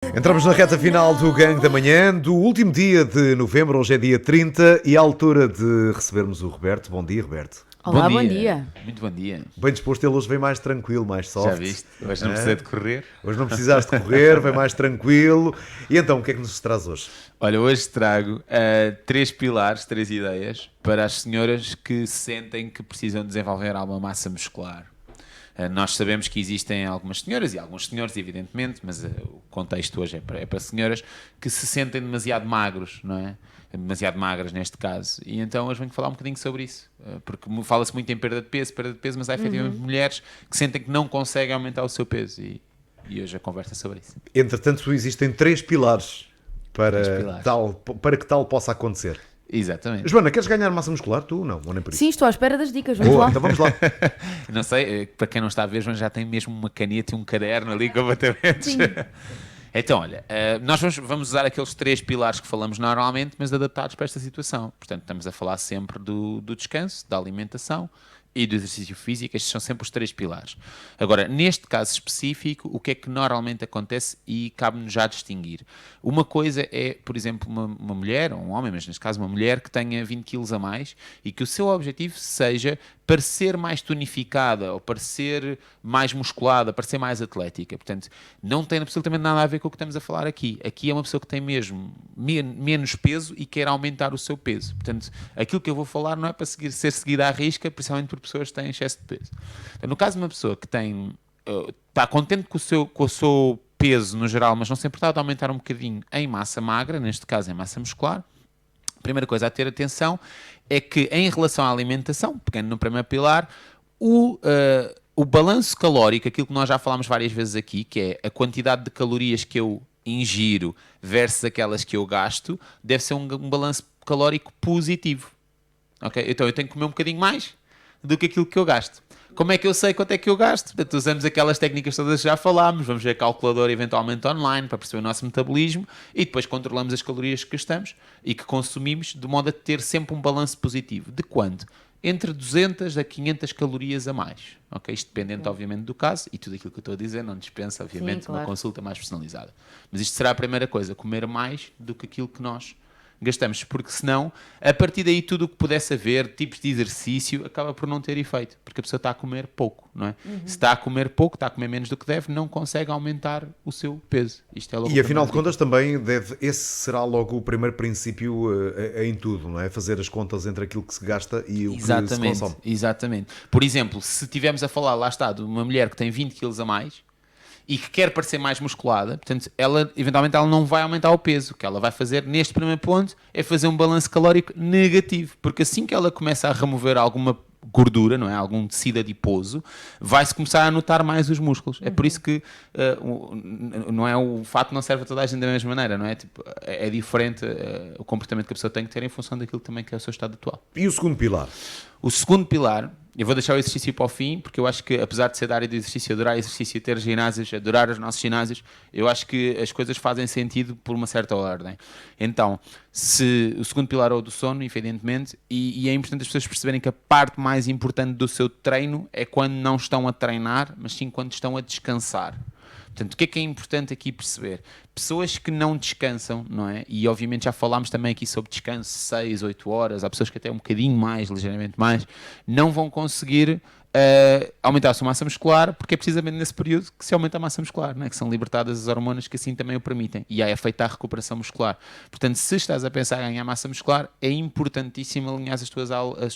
Entramos na reta final do Gangue da Manhã, do último dia de novembro, hoje é dia 30 e é a altura de recebermos o Roberto. Bom dia, Roberto. Olá, bom dia. Muito bom dia. Bem disposto, ele hoje vem mais tranquilo, mais soft. Já viste? Hoje não precisa de correr. Hoje não precisaste de correr, vem mais tranquilo. E então, o que é que nos traz hoje? Olha, hoje trago três pilares, três ideias para as senhoras que sentem que precisam desenvolver alguma massa muscular. Nós sabemos que existem algumas senhoras e alguns senhores, evidentemente, mas o contexto hoje é para senhoras que se sentem demasiado magros, não é? Demasiado magras neste caso. E então hoje venho falar um bocadinho sobre isso. Porque fala-se muito em perda de peso, mas há efetivamente mulheres que sentem que não conseguem aumentar o seu peso. E hoje a conversa é sobre isso. Entretanto, existem três pilares para que tal possa acontecer. Exatamente. Joana, queres ganhar massa muscular? Tu não, ou nem por isso? Sim, estou à espera das dicas, vamos Boa, lá. então vamos lá. Não sei, para quem não está a ver, João já tem mesmo uma caneta e um caderno ali com batimentos. Sim. Então, olha, nós vamos usar aqueles três pilares que falamos normalmente, mas adaptados para esta situação. Portanto, estamos a falar sempre do descanso, da alimentação e do exercício físico. Estes são sempre os três pilares. Agora, neste caso específico, o que é que normalmente acontece e cabe-nos já distinguir? Uma coisa é, por exemplo, uma mulher, ou um homem, mas neste caso uma mulher que tenha 20 quilos a mais e que o seu objetivo seja parecer mais tonificada ou parecer mais musculada, parecer mais atlética. Portanto, não tem absolutamente nada a ver com o que estamos a falar aqui. Aqui é uma pessoa que tem mesmo menos peso e quer aumentar o seu peso. Portanto, aquilo que eu vou falar não é para ser seguida à risca, principalmente por pessoas que têm excesso de peso. Então, no caso de uma pessoa que está contente com o seu peso no geral, mas não se importa de aumentar um bocadinho em massa magra, neste caso em massa muscular, a primeira coisa a ter atenção é que, em relação à alimentação, pegando no primeiro pilar, o balanço calórico, aquilo que nós já falámos várias vezes aqui, que é a quantidade de calorias que eu ingiro versus aquelas que eu gasto, deve ser um balanço calórico positivo. Okay? Então eu tenho que comer um bocadinho mais do que aquilo que eu gasto. Como é que eu sei quanto é que eu gasto? Portanto, usamos aquelas técnicas todas que já falámos, vamos ver a calculadora eventualmente online para perceber o nosso metabolismo e depois controlamos as calorias que gastamos e que consumimos de modo a ter sempre um balanço positivo. De quanto? Entre 200 a 500 calorias a mais. Okay? Isto dependente, obviamente, do caso e tudo aquilo que eu estou a dizer não dispensa, obviamente, uma consulta mais personalizada. Mas isto será a primeira coisa, comer mais do que aquilo que nós gastamos, porque senão, a partir daí tudo o que pudesse haver, tipos de exercício, acaba por não ter efeito, porque a pessoa está a comer pouco, não é? Se está a comer pouco, está a comer menos do que deve, não consegue aumentar o seu peso. Isto é logo E afinal de contas também esse será logo o primeiro princípio em tudo, não é? Fazer as contas entre aquilo que se gasta e o que se consome. Exatamente. Por exemplo, se estivermos a falar, lá está, de uma mulher que tem 20 quilos a mais, e que quer parecer mais musculada, portanto, eventualmente ela não vai aumentar o peso. O que ela vai fazer neste primeiro ponto é fazer um balanço calórico negativo, porque assim que ela começa a remover alguma gordura, não é? Algum tecido adiposo, vai-se começar a notar mais os músculos. É por isso que não é o fato não serve a toda a gente da mesma maneira, não é? Tipo, é diferente o comportamento que a pessoa tem que ter em função daquilo também que é o seu estado atual. E o segundo pilar? O segundo pilar, eu vou deixar o exercício para o fim, porque eu acho que, apesar de ser da área do exercício, adorar exercício e ter ginásios, adorar os nossos ginásios, eu acho que as coisas fazem sentido por uma certa ordem. Então, se o segundo pilar é o do sono, evidentemente, e é importante as pessoas perceberem que a parte mais importante do seu treino é quando não estão a treinar, mas sim quando estão a descansar. Portanto, o que é importante aqui perceber? Pessoas que não descansam, não é? E obviamente já falámos também aqui sobre descanso, 6, 8 horas, há pessoas que até um bocadinho mais, ligeiramente mais, não vão conseguir aumentar a sua massa muscular, porque é precisamente nesse período que se aumenta a massa muscular, não é? Que são libertadas as hormonas que assim também o permitem, e aí é feita a recuperação muscular. Portanto, se estás a pensar em ganhar massa muscular, é importantíssimo alinhar as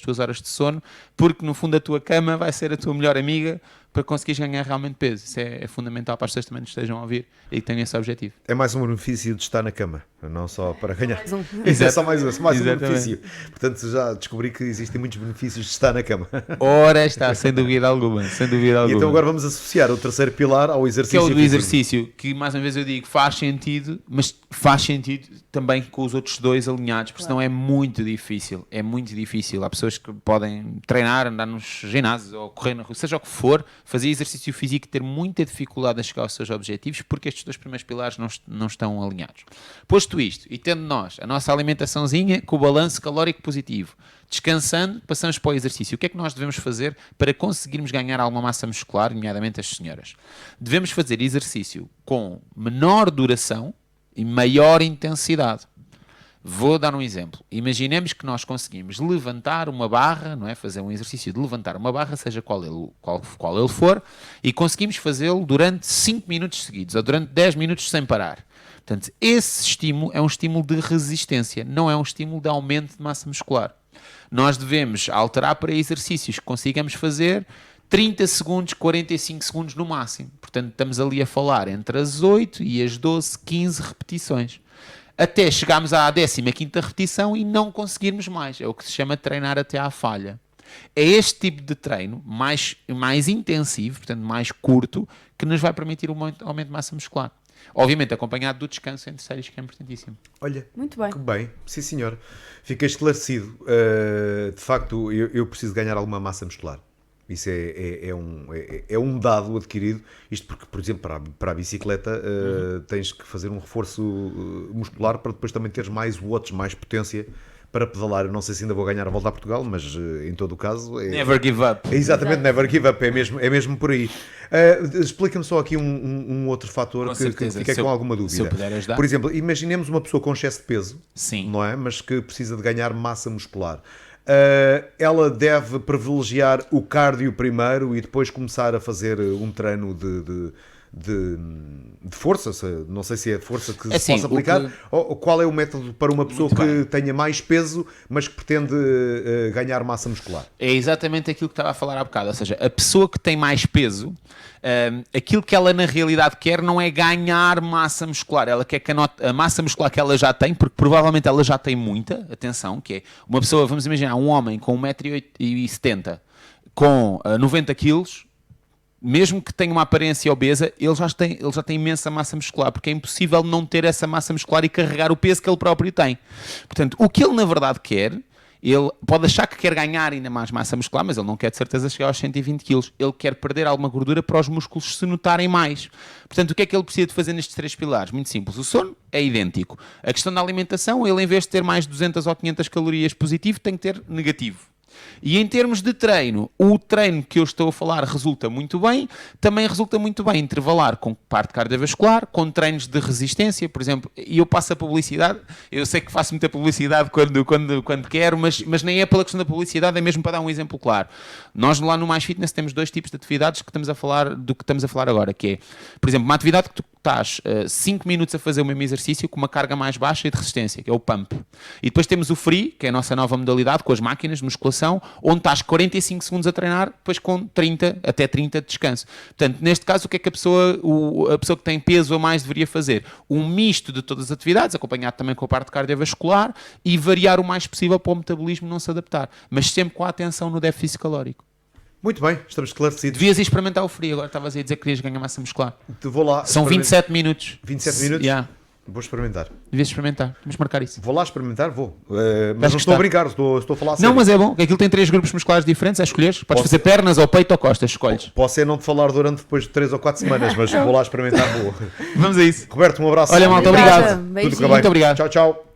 tuas horas de sono, porque no fundo a tua cama vai ser a tua melhor amiga para conseguires ganhar realmente peso. Isso é fundamental para as pessoas que também nos estejam a ouvir e que tenham esse objetivo. É mais um benefício de estar na cama, não só para ganhar. Exato. É só mais um benefício. Portanto, já descobri que existem muitos benefícios de estar na cama. Ora está, sem dúvida alguma, sem dúvida alguma. E então agora vamos associar o terceiro pilar ao exercício. Que é o do exercício, que mais uma vez eu digo, faz sentido, mas faz sentido também com os outros dois alinhados, porque senão é muito difícil. É muito difícil. Há pessoas que podem treinar, andar nos ginásios ou correr na rua, seja o que for, fazer exercício físico e ter muita dificuldade em chegar aos seus objetivos porque estes dois primeiros pilares não estão alinhados. Posto isto, e tendo nós a nossa alimentaçãozinha com o balanço calórico positivo, descansando, passamos para o exercício. O que é que nós devemos fazer para conseguirmos ganhar alguma massa muscular, nomeadamente as senhoras? Devemos fazer exercício com menor duração e maior intensidade. Vou dar um exemplo. Imaginemos que nós conseguimos levantar uma barra, não é? Fazer um exercício de levantar uma barra, seja qual ele for, e conseguimos fazê-lo durante 5 minutos seguidos, ou durante 10 minutos sem parar. Portanto, esse estímulo é um estímulo de resistência, não é um estímulo de aumento de massa muscular. Nós devemos alterar para exercícios que consigamos fazer 30 segundos, 45 segundos no máximo. Portanto, estamos ali a falar entre as 8 e as 12, 15 repetições. Até chegarmos à 15ª repetição e não conseguirmos mais. É o que se chama treinar até à falha. É este tipo de treino, mais intensivo, portanto mais curto, que nos vai permitir um aumento de massa muscular. Obviamente acompanhado do descanso entre séries, que é importantíssimo. Olha, muito bem. Que bem, sim senhor. Fiquei esclarecido. De facto, eu preciso ganhar alguma massa muscular. Isso é um dado adquirido. Isto porque, por exemplo, para a bicicleta tens que fazer um reforço muscular para depois também teres mais watts, mais potência para pedalar. Eu não sei se ainda vou ganhar a volta a Portugal, mas em todo o caso... Never give up. Exatamente, never give up. É mesmo por aí. Explica-me só aqui um outro fator que fiquei com alguma dúvida. Se eu puder ajudar. Por exemplo, imaginemos uma pessoa com excesso de peso, sim, não é? Mas que precisa de ganhar massa muscular. Ela deve privilegiar o cardio primeiro e depois começar a fazer um treino de força, não sei se é força que se possa aplicar, ou qual é o método para uma pessoa que tenha mais peso, mas que pretende ganhar massa muscular? É exatamente aquilo que estava a falar há bocado, ou seja, a pessoa que tem mais peso, aquilo que ela na realidade quer não é ganhar massa muscular, ela quer que a massa muscular que ela já tem, porque provavelmente ela já tem muita, atenção, que é uma pessoa, vamos imaginar, um homem com 1,70 m com 90 kg, mesmo que tenha uma aparência obesa, ele já tem imensa massa muscular, porque é impossível não ter essa massa muscular e carregar o peso que ele próprio tem. Portanto, o que ele na verdade quer, ele pode achar que quer ganhar ainda mais massa muscular, mas ele não quer de certeza chegar aos 120 kg. Ele quer perder alguma gordura para os músculos se notarem mais. Portanto, o que é que ele precisa de fazer nestes 3 pilares? Muito simples. O sono é idêntico. A questão da alimentação, ele em vez de ter mais 200 ou 500 calorias positivo, tem que ter negativo. E em termos de treino, o treino que eu estou a falar resulta muito bem, também resulta muito bem intervalar com parte cardiovascular, com treinos de resistência, por exemplo, e eu passo a publicidade, eu sei que faço muita publicidade quando quero, mas nem é pela questão da publicidade, é mesmo para dar um exemplo claro. Nós lá no Mais Fitness temos 2 tipos de atividades que estamos a falar do que estamos a falar agora, que é, por exemplo, uma atividade que tu estás 5 minutos a fazer o mesmo exercício com uma carga mais baixa e de resistência, que é o pump. E depois temos o free, que é a nossa nova modalidade, com as máquinas de musculação, onde estás 45 segundos a treinar, depois com 30 até 30 de descanso. Portanto, neste caso, o que é que a pessoa que tem peso a mais deveria fazer? Um misto de todas as atividades, acompanhado também com a parte cardiovascular, e variar o mais possível para o metabolismo não se adaptar. Mas sempre com a atenção no déficit calórico. Muito bem, estamos esclarecidos. Devias experimentar o free, agora estavas a dizer que querias ganhar massa muscular. Vou lá. São 27 minutos. 27 minutos? Yeah. Vou experimentar. Devias experimentar. Vamos marcar isso. Vou lá experimentar, vou. Mas não estou a brincar, estou a falar sério. Não, mas é bom. Aquilo tem 3 grupos musculares diferentes, é escolher. Podes fazer pernas ou peito ou costas, escolhes. Posso é não te falar durante depois de 3 ou 4 semanas, mas vou lá experimentar, vou. Vamos a isso. Roberto, um abraço. Olha, malta, obrigado. Beijinho. Tudo bem. Muito obrigado. Tchau, tchau.